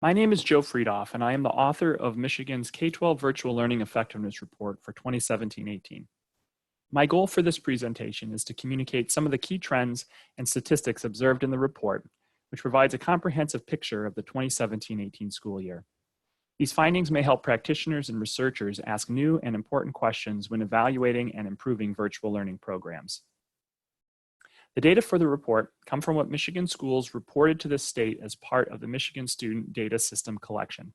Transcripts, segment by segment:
My name is Joe Friedoff, and I am the author of Michigan's K-12 Virtual Learning Effectiveness Report for 2017-18. My goal for this presentation is to communicate some of the key trends and statistics observed in the report, which provides a comprehensive picture of the 2017-18 school year. These findings may help practitioners and researchers ask new and important questions when evaluating and improving virtual learning programs. The data for the report come from what Michigan schools reported to the state as part of the Michigan Student Data System collection.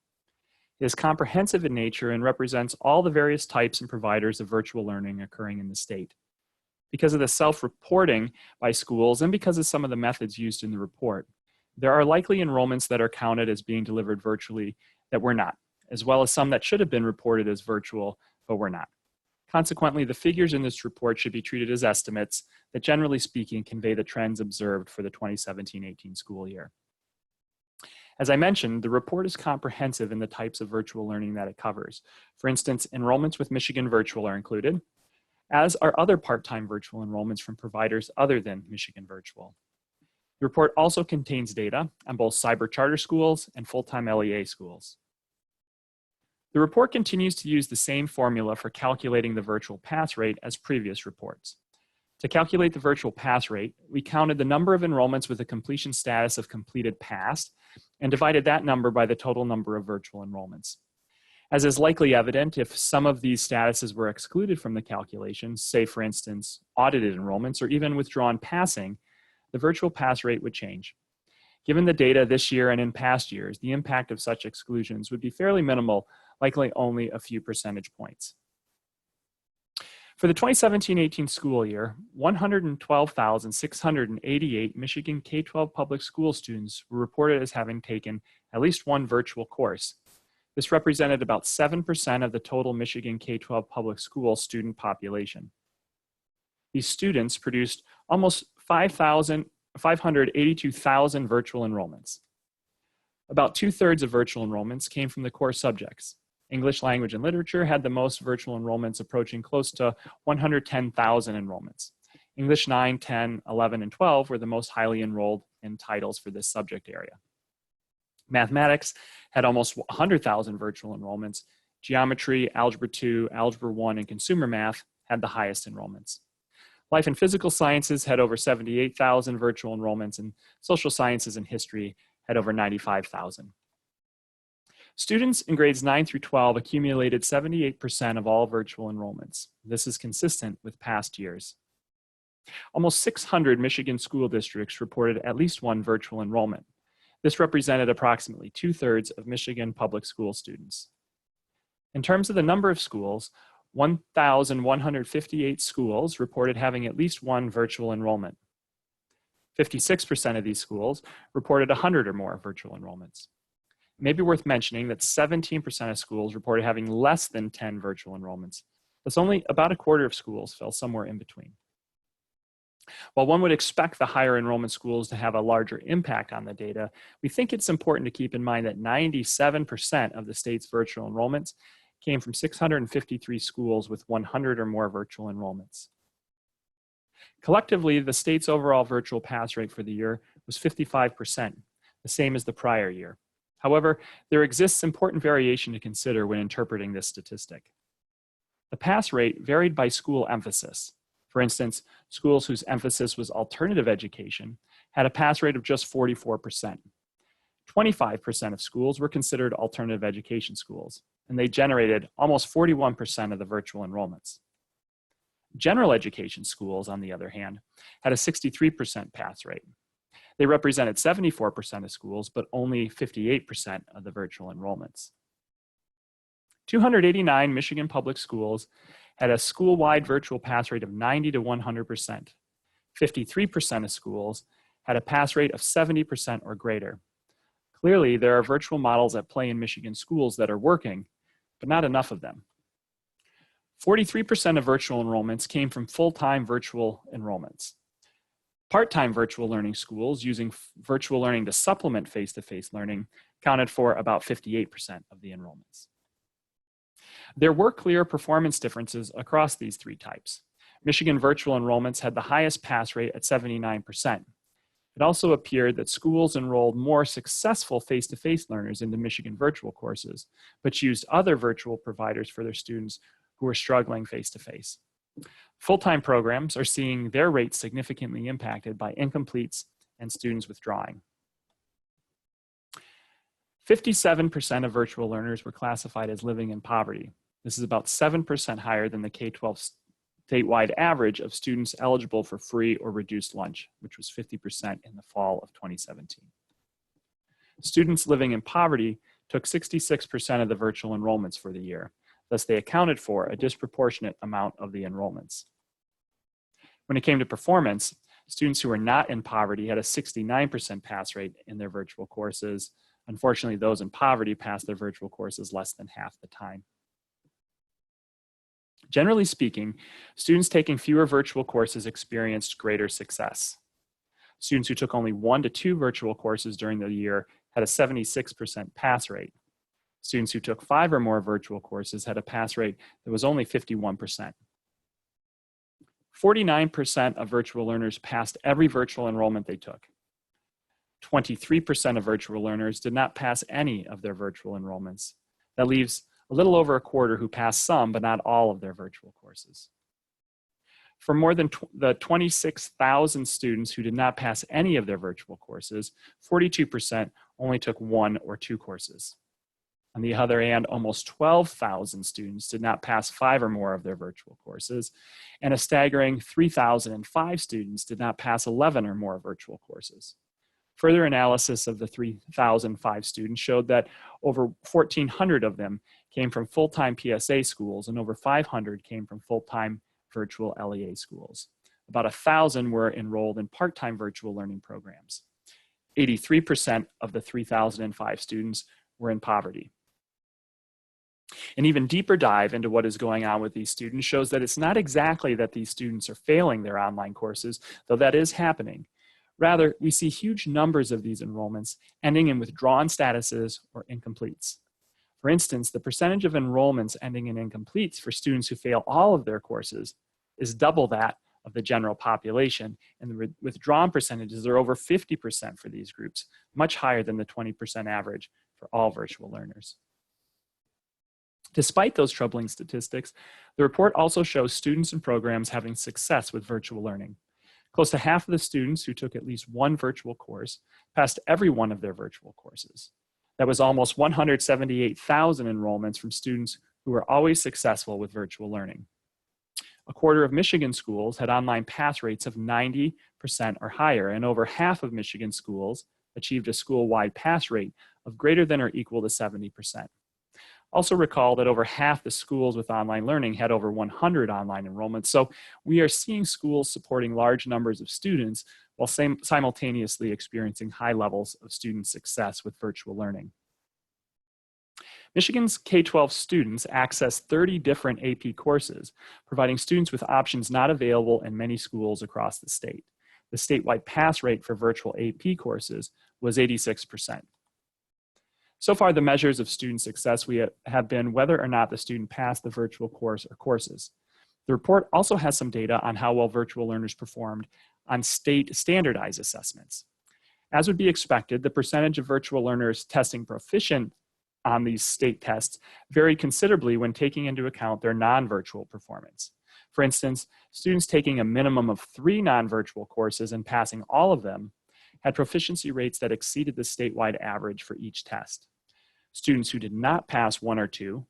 It is comprehensive in nature and represents all the various types and providers of virtual learning occurring in the state. Because of the self-reporting by schools and because of some of the methods used in the report, there are likely enrollments that are counted as being delivered virtually that were not, as well as some that should have been reported as virtual but were not. Consequently, the figures in this report should be treated as estimates that, generally speaking, convey the trends observed for the 2017-18 school year. As I mentioned, the report is comprehensive in the types of virtual learning that it covers. For instance, enrollments with Michigan Virtual are included, as are other part-time virtual enrollments from providers other than Michigan Virtual. The report also contains data on both cyber charter schools and full-time LEA schools. The report continues to use the same formula for calculating the virtual pass rate as previous reports. To calculate the virtual pass rate, we counted the number of enrollments with a completion status of completed passed and divided that number by the total number of virtual enrollments. As is likely evident, if some of these statuses were excluded from the calculation, say for instance, audited enrollments or even withdrawn passing, the virtual pass rate would change. Given the data this year and in past years, the impact of such exclusions would be fairly minimal, likely only a few percentage points. For the 2017-18 school year, 112,688 Michigan K-12 public school students were reported as having taken at least one virtual course. This represented about 7% of the total Michigan K-12 public school student population. These students produced almost 582,000 virtual enrollments. About 2/3 of virtual enrollments came from the core subjects. English language and literature had the most virtual enrollments, approaching close to 110,000 enrollments. English 9, 10, 11, and 12 were the most highly enrolled in titles for this subject area. Mathematics had almost 100,000 virtual enrollments. Geometry, Algebra 2, Algebra 1, and Consumer Math had the highest enrollments. Life and Physical Sciences had over 78,000 virtual enrollments, and Social Sciences and History had over 95,000. Students in grades 9 through 12 accumulated 78% of all virtual enrollments. This is consistent with past years. Almost 600 Michigan school districts reported at least one virtual enrollment. This represented approximately 2/3 of Michigan public school students. In terms of the number of schools, 1,158 schools reported having at least one virtual enrollment. 56% of these schools reported 100 or more virtual enrollments. It may be worth mentioning that 17% of schools reported having less than 10 virtual enrollments. Thus, only about a quarter of schools fell somewhere in between. While one would expect the higher enrollment schools to have a larger impact on the data, we think it's important to keep in mind that 97% of the state's virtual enrollments came from 653 schools with 100 or more virtual enrollments. Collectively, the state's overall virtual pass rate for the year was 55%, the same as the prior year. However, there exists important variation to consider when interpreting this statistic. The pass rate varied by school emphasis. For instance, schools whose emphasis was alternative education had a pass rate of just 44%. 25% of schools were considered alternative education schools, and they generated almost 41% of the virtual enrollments. General education schools, on the other hand, had a 63% pass rate. They represented 74% of schools, but only 58% of the virtual enrollments. 289 Michigan public schools had a school-wide virtual pass rate of 90 to 100%. 53% of schools had a pass rate of 70% or greater. Clearly, there are virtual models at play in Michigan schools that are working, but not enough of them. 43% of virtual enrollments came from full-time virtual enrollments. Part-time virtual learning schools using virtual learning to supplement face-to-face learning accounted for about 58% of the enrollments. There were clear performance differences across these three types. Michigan virtual enrollments had the highest pass rate at 79%. It also appeared that schools enrolled more successful face-to-face learners into Michigan virtual courses, but used other virtual providers for their students who were struggling face-to-face. Full-time programs are seeing their rates significantly impacted by incompletes and students withdrawing. 57% of virtual learners were classified as living in poverty. This is about 7% higher than the K-12 statewide average of students eligible for free or reduced lunch, which was 50% in the fall of 2017. Students living in poverty took 66% of the virtual enrollments for the year. Thus, they accounted for a disproportionate amount of the enrollments. When it came to performance, students who were not in poverty had a 69% pass rate in their virtual courses. Unfortunately, those in poverty passed their virtual courses less than half the time. Generally speaking, students taking fewer virtual courses experienced greater success. Students who took only 1 to 2 virtual courses during the year had a 76% pass rate. Students who took 5 or more virtual courses had a pass rate that was only 51%. 49% of virtual learners passed every virtual enrollment they took. 23% of virtual learners did not pass any of their virtual enrollments. That leaves a little over a quarter who passed some, but not all of their virtual courses. For more than the 26,000 students who did not pass any of their virtual courses, 42% only took 1 or 2 courses. On the other hand, almost 12,000 students did not pass 5 or more of their virtual courses, and a staggering 3,005 students did not pass 11 or more virtual courses. Further analysis of the 3,005 students showed that over 1,400 of them came from full-time PSA schools and over 500 came from full-time virtual LEA schools. About 1,000 were enrolled in part-time virtual learning programs. 83% of the 3,005 students were in poverty. An even deeper dive into what is going on with these students shows that it's not exactly that these students are failing their online courses, though that is happening. Rather, we see huge numbers of these enrollments ending in withdrawn statuses or incompletes. For instance, the percentage of enrollments ending in incompletes for students who fail all of their courses is double that of the general population, and the withdrawn percentages are over 50% for these groups, much higher than the 20% average for all virtual learners. Despite those troubling statistics, the report also shows students and programs having success with virtual learning. Close to half of the students who took at least 1 virtual course passed every one of their virtual courses. That was almost 178,000 enrollments from students who were always successful with virtual learning. A quarter of Michigan schools had online pass rates of 90% or higher, and over half of Michigan schools achieved a school-wide pass rate of greater than or equal to 70%. Also recall that over half the schools with online learning had over 100 online enrollments, so we are seeing schools supporting large numbers of students while simultaneously experiencing high levels of student success with virtual learning. Michigan's K-12 students access 30 different AP courses, providing students with options not available in many schools across the state. The statewide pass rate for virtual AP courses was 86%. So far, the measures of student success have been whether or not the student passed the virtual course or courses. The report also has some data on how well virtual learners performed on state standardized assessments. As would be expected, the percentage of virtual learners testing proficient on these state tests varied considerably when taking into account their non-virtual performance. For instance, students taking a minimum of 3 non-virtual courses and passing all of them had proficiency rates that exceeded the statewide average for each test. Students who did not pass 1 or 2,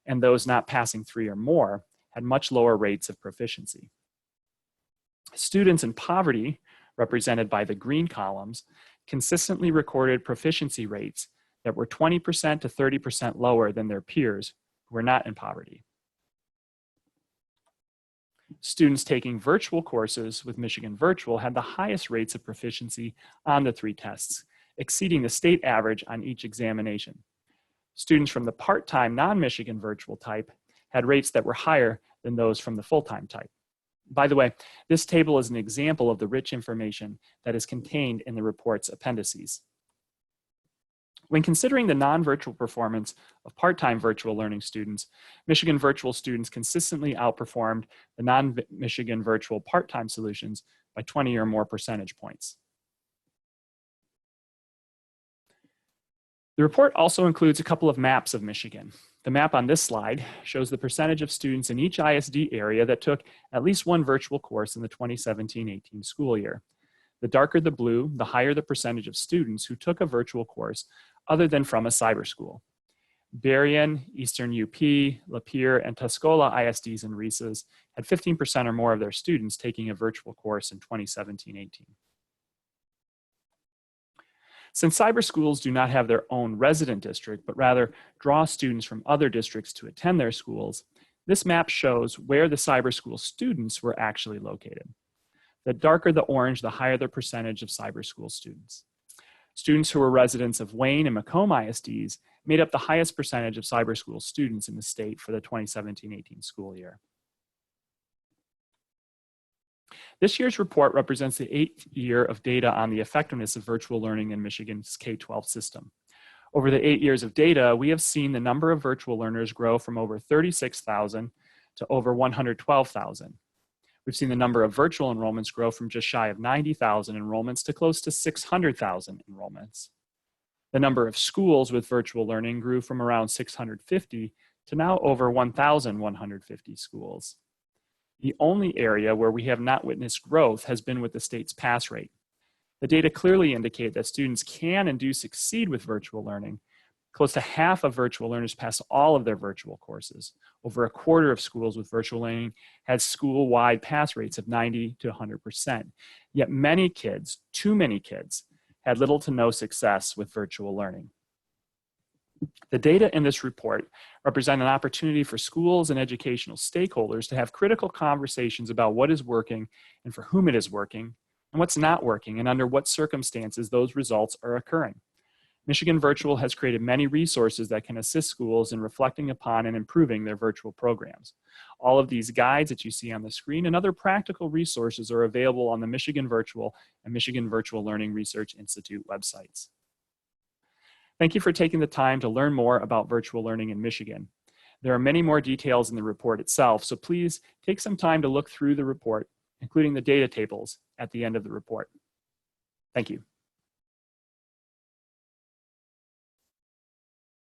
and those not passing 3 or more, had much lower rates of proficiency. Students in poverty, represented by the green columns, consistently recorded proficiency rates that were 20% to 30% lower than their peers who were not in poverty. Students taking virtual courses with Michigan Virtual had the highest rates of proficiency on the 3 tests, exceeding the state average on each examination. Students from the part-time non-Michigan Virtual type had rates that were higher than those from the full-time type. By the way, this table is an example of the rich information that is contained in the report's appendices. When considering the non-virtual performance of part-time virtual learning students, Michigan Virtual students consistently outperformed the non-Michigan Virtual part-time solutions by 20 or more percentage points. The report also includes a couple of maps of Michigan. The map on this slide shows the percentage of students in each ISD area that took at least one virtual course in the 2017-18 school year. The darker the blue, the higher the percentage of students who took a virtual course other than from a cyber school. Berrien, Eastern UP, Lapeer, and Tuscola ISDs and RESAs had 15% or more of their students taking a virtual course in 2017-18. Since cyber schools do not have their own resident district, but rather draw students from other districts to attend their schools, this map shows where the cyber school students were actually located. The darker the orange, the higher the percentage of cyber school students. Students who were residents of Wayne and Macomb ISDs made up the highest percentage of cyber school students in the state for the 2017-18 school year. This year's report represents the 8th year of data on the effectiveness of virtual learning in Michigan's K-12 system. Over the 8 years of data, we have seen the number of virtual learners grow from over 36,000 to over 112,000. We've seen the number of virtual enrollments grow from just shy of 90,000 enrollments to close to 600,000 enrollments. The number of schools with virtual learning grew from around 650 to now over 1,150 schools. The only area where we have not witnessed growth has been with the state's pass rate. The data clearly indicate that students can and do succeed with virtual learning. Close to half of virtual learners pass all of their virtual courses. Over a quarter of schools with virtual learning had school-wide pass rates of 90 to 100%. Yet many kids, too many kids, had little to no success with virtual learning. The data in this report represent an opportunity for schools and educational stakeholders to have critical conversations about what is working and for whom it is working, and what's not working, and under what circumstances those results are occurring. Michigan Virtual has created many resources that can assist schools in reflecting upon and improving their virtual programs. All of these guides that you see on the screen and other practical resources are available on the Michigan Virtual and Michigan Virtual Learning Research Institute websites. Thank you for taking the time to learn more about virtual learning in Michigan. There are many more details in the report itself, so please take some time to look through the report, including the data tables at the end of the report. Thank you.